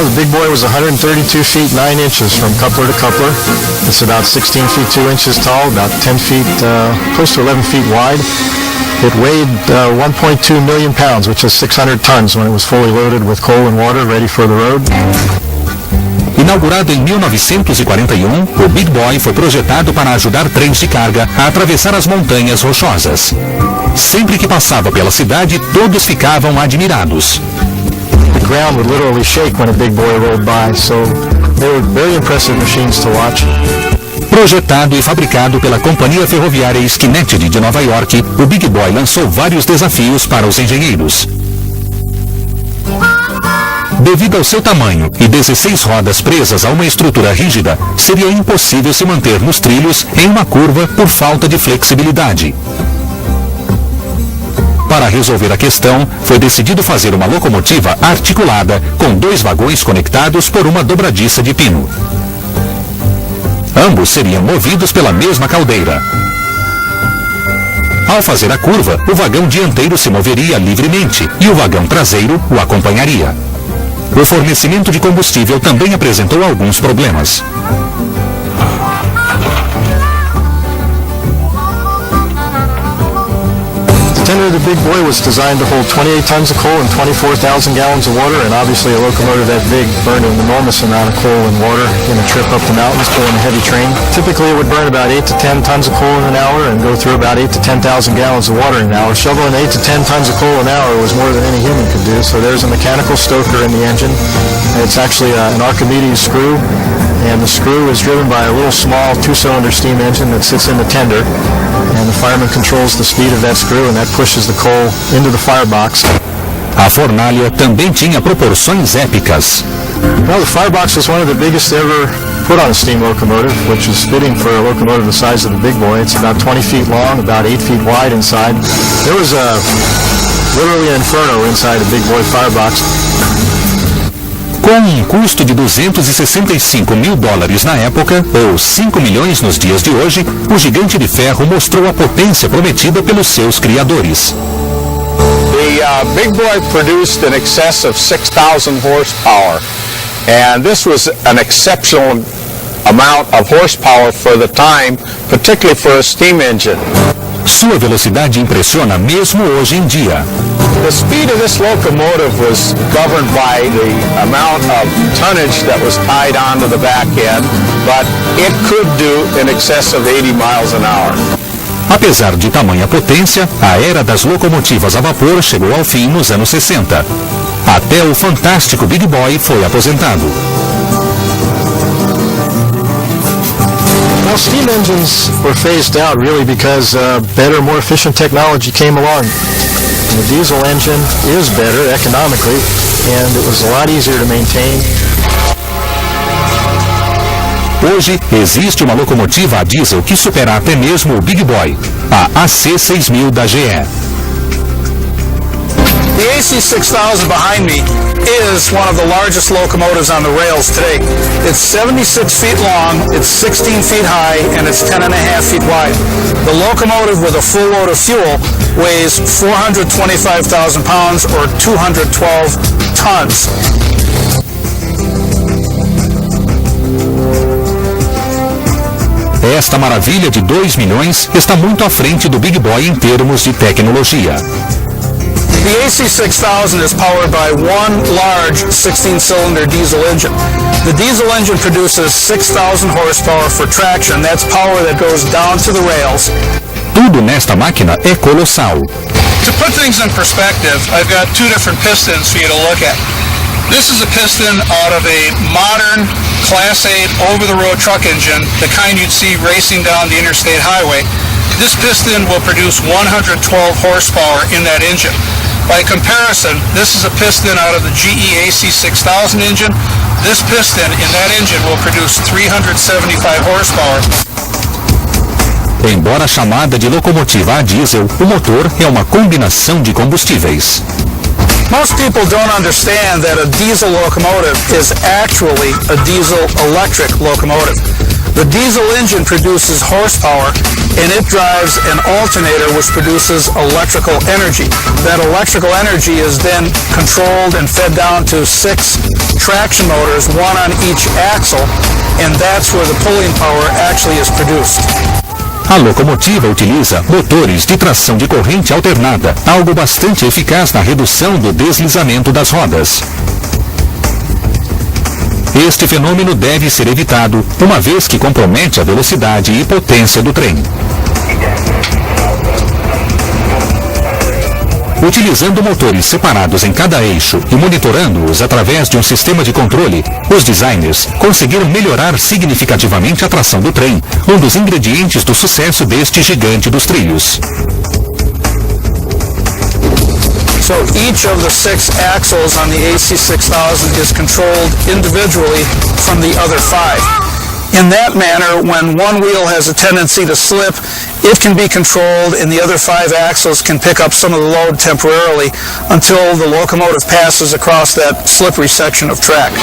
the Big Boy was 132 feet 9 inches from coupler to coupler. It's about 16 feet 2 inches tall, about 10 feet, close to 11 feet wide. It weighed 1.2 million pounds, which is 600 tons when it was fully loaded with coal and water, ready for the road. Inaugurado em 1941, o Big Boy foi projetado para ajudar trens de carga a atravessar as montanhas rochosas. Sempre que passava pela cidade, todos ficavam admirados. The ground would literally shake when a Big Boy rolled by, so they were very impressive machines to watch. Projetado e fabricado pela Companhia Ferroviária Schenectady de Nova York, o Big Boy lançou vários desafios para os engenheiros. Devido ao seu tamanho e 16 rodas presas a uma estrutura rígida, seria impossível se manter nos trilhos em uma curva por falta de flexibilidade. Para resolver a questão, foi decidido fazer uma locomotiva articulada com 2 vagões conectados por uma dobradiça de pino. Ambos seriam movidos pela mesma caldeira. Ao fazer a curva, o vagão dianteiro se moveria livremente e o vagão traseiro o acompanharia. O fornecimento de combustível também apresentou alguns problemas. The tender of the Big Boy was designed to hold 28 tons of coal and 24,000 gallons of water, and obviously a locomotive that big burned an enormous amount of coal and water in a trip up the mountains pulling a heavy train. Typically it would burn about 8 to 10 tons of coal in an hour and go through about 8 to 10,000 gallons of water in an hour. Shoveling 8 to 10 tons of coal an hour was more than any human could do, so there's a mechanical stoker in the engine. It's actually an Archimedes screw, and the screw is driven by a little small 2-cylinder steam engine that sits in the tender, and the fireman controls the speed of that screw, and that pushes the coal into the firebox. A fornalha também tinha proporções épicas. Well, the firebox was one of the biggest ever put on a steam locomotive, which is fitting for a locomotive the size of the Big Boy. It's about 20 feet long, about 8 feet wide inside. There was literally an inferno inside a Big Boy firebox. Com um custo de $265 mil na época, ou 5 milhões nos dias de hoje, o gigante de ferro mostrou a potência prometida pelos seus criadores. The Big Boy produced in excess of 6,000 horsepower, and this was an exceptional amount of horsepower for the time, particularly for a steam engine. Sua velocidade impressiona mesmo hoje em dia. The speed of this locomotive was governed by the amount of tonnage that was tied onto the back end, but it could do in excess of 80 miles an hour. Apesar de tamanha potência, a era das locomotivas a vapor chegou ao fim nos anos 60. Até o fantástico Big Boy foi aposentado. Well, steam engines were phased out really because better, more efficient technology came along. And the diesel engine is better economically, and it was a lot easier to maintain. Hoje, existe uma locomotiva a diesel que supera até mesmo o Big Boy, a AC6000 da GE. The AC6000 behind me is one of the largest locomotives on the rails today. It's 76 feet long, it's 16 feet high, and it's 10.5 feet wide. The locomotive with a full load of fuel weighs 425,000 pounds or 212 tons. Esta maravilha de 2 milhões está muito à frente do Big Boy em termos de tecnologia. The AC6000 is powered by one large 16-cylinder diesel engine. The diesel engine produces 6,000 horsepower for traction. That's power that goes down to the rails. Tudo nesta máquina é colossal. To put things in perspective, I've got 2 different pistons for you to look at. This is a piston out of a modern Class 8 over-the-road truck engine, the kind you'd see racing down the interstate highway. This piston will produce 112 horsepower in that engine. By comparison, this is a piston out of the GE AC6000 engine. This piston in that engine will produce 375 horsepower. Embora chamada de locomotiva a diesel, o motor é uma combinação de combustíveis. Most people don't understand that a diesel locomotive is actually a diesel-electric locomotive. The diesel engine produces horsepower, and it drives an alternator which produces electrical energy. That electrical energy is then controlled and fed down to 6 traction motors, one on each axle, and that's where the pulling power actually is produced. A locomotiva utiliza motores de tração de corrente alternada, algo bastante eficaz na redução do deslizamento das rodas. Este fenômeno deve ser evitado, uma vez que compromete a velocidade e potência do trem. Utilizando motores separados em cada eixo e monitorando-os através de um sistema de controle, os designers conseguiram melhorar significativamente a tração do trem, um dos ingredientes do sucesso deste gigante dos trilhos. So each of the 6 axles on the AC6000 is controlled individually from the other 5. In that manner, when one wheel has a tendency to slip, it can be controlled and the other 5 axles can pick up some of the load temporarily until the locomotive passes across that slippery section of track.